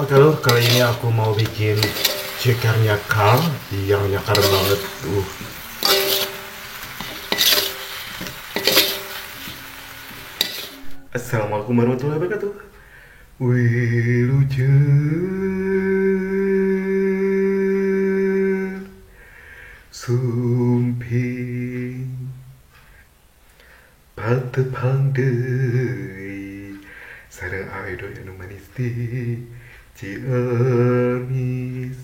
Oke lur, kali ini aku mau bikin ceker nyakar yang nyakar banget. Assalamualaikum warahmatullahi wabarakatuh. Wilujeng sumping patepang deui sareng aidoi anu manis di Ciamis.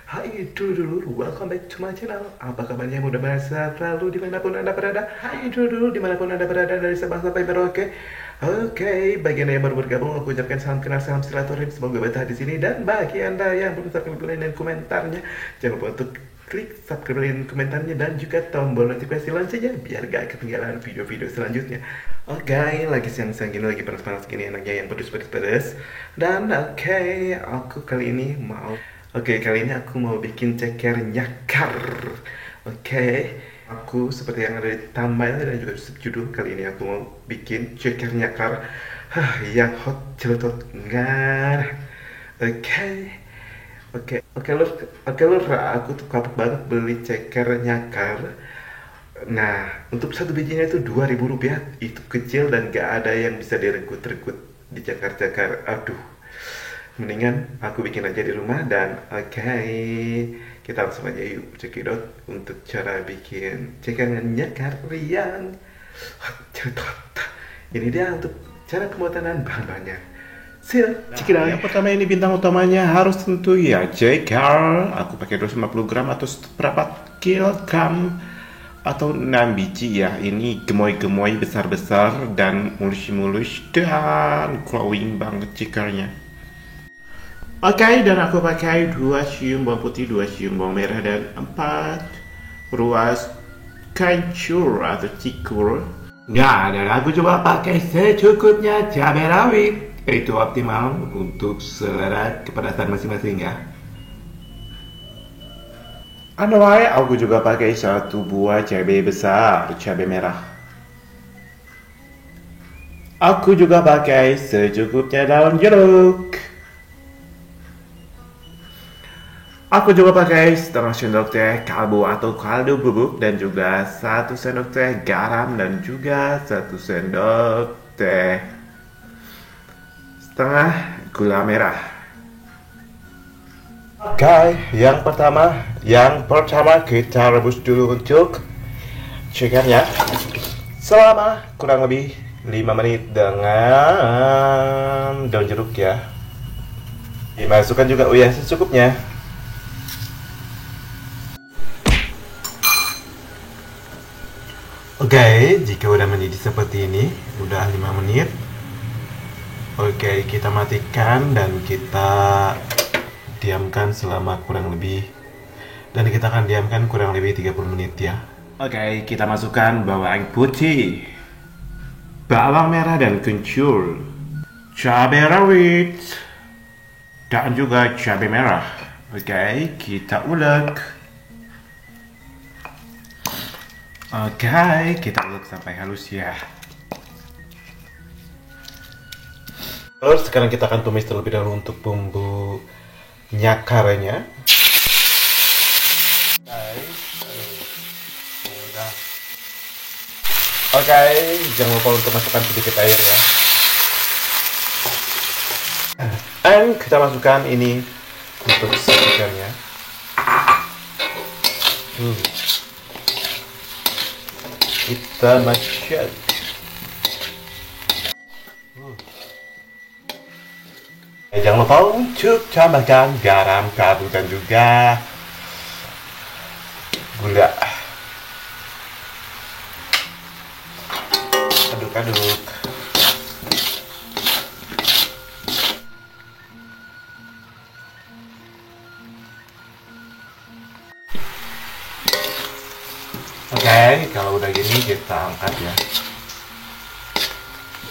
Hai dulur, welcome back to my channel. Apa kabarnya? Mudah-mudahan sehat selalu dimanapun anda berada. Hai dulur, dimanapun anda berada dari Sabang sampai Merauke. Oke, bagi anda yang baru bergabung, aku ucapkan salam kenal, salam silaturahim. Semoga betah di sini. Dan bagi anda yang belum subscribe dan komentarnya, jangan lupa untuk klik subscribe dan komentarnya dan juga tombol notifikasi loncengnya biar gak ketinggalan video-video selanjutnya. Oke, lagi siang-siang gini, lagi panas-panas gini, enaknya yang pedes-pedes. Dan kali ini aku mau bikin ceker nyakar. Aku seperti yang ada di thumbnail dan juga subjudul, kali ini aku mau bikin ceker nyakar yang hot celotot ngar. Oke lur, aku tuh kapok banget beli ceker nyakar. Nah, untuk satu bijinya itu Rp2.000. Itu kecil dan gak ada yang bisa diregut-regut di cakar-cakar. Aduh, mendingan aku bikin aja di rumah. Dan kita langsung aja yuk cekidot untuk cara bikin ceker nyakar yang cetot. Ini dia untuk cara pembuatan dan bahan-bahannya. Nah, yang pertama ini bintang utamanya harus tentu ya ceker. Aku pakai 250 gram atau berapa kilogram atau 6 biji ya. Ini gemoy-gemoy besar-besar dan mulus-mulus dan glowing banget cekernya. Dan aku pakai 2 siung bawang putih, 2 siung bawang merah, dan 4 ruas kencur atau cikur. Nah, dan aku coba pakai secukupnya cabai rawit. Itu optimal untuk selera kepedasan masing-masing ya. Anyway, aku juga pakai 1 buah cabai besar, cabai merah. Aku juga pakai secukupnya daun jeruk. Aku juga pakai setengah sendok teh kaldu atau kaldu bubuk, dan juga 1 sendok teh garam, dan juga 1 sendok teh setengah gula merah. Yang pertama kita rebus dulu untuk cekernya selama kurang lebih 5 menit dengan daun jeruk ya. Dimasukkan juga secukupnya. Jika udah mendidih seperti ini, udah 5 menit. Kita matikan dan kita diamkan selama kurang lebih, dan kita akan diamkan kurang lebih 30 menit ya. Kita masukkan bawang putih, bawang merah dan kencur, cabai rawit, dan juga cabai merah. Kita ulek. Kita ulek sampai halus ya. Terus sekarang kita akan tumis terlebih dahulu untuk bumbu nyakarnya. Jangan lupa untuk masukkan sedikit air ya. Dan kita masukkan ini untuk cekernya. Kita masuk. Jangan lupa untuk tambahkan garam, kaldu, dan juga gula. Aduk-aduk. Kalau udah gini kita angkat ya.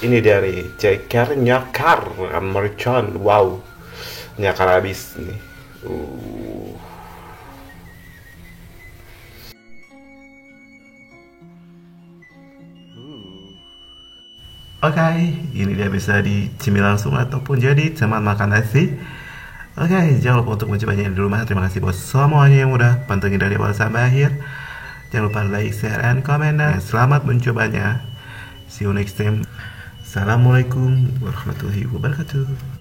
Ini dari ceker nyakar mercon. Wow, nyakar habis nih. Ini dia bisa dicemil langsung ataupun jadi teman makan nasi. Oke, jangan lupa untuk mencobanya di rumah. Terima kasih buat semuanya yang udah pantengin dari awal sampai akhir. Jangan lupa like, share, and comment. Dan selamat mencobanya. See you next time. Assalamualaikum warahmatullahi wabarakatuh.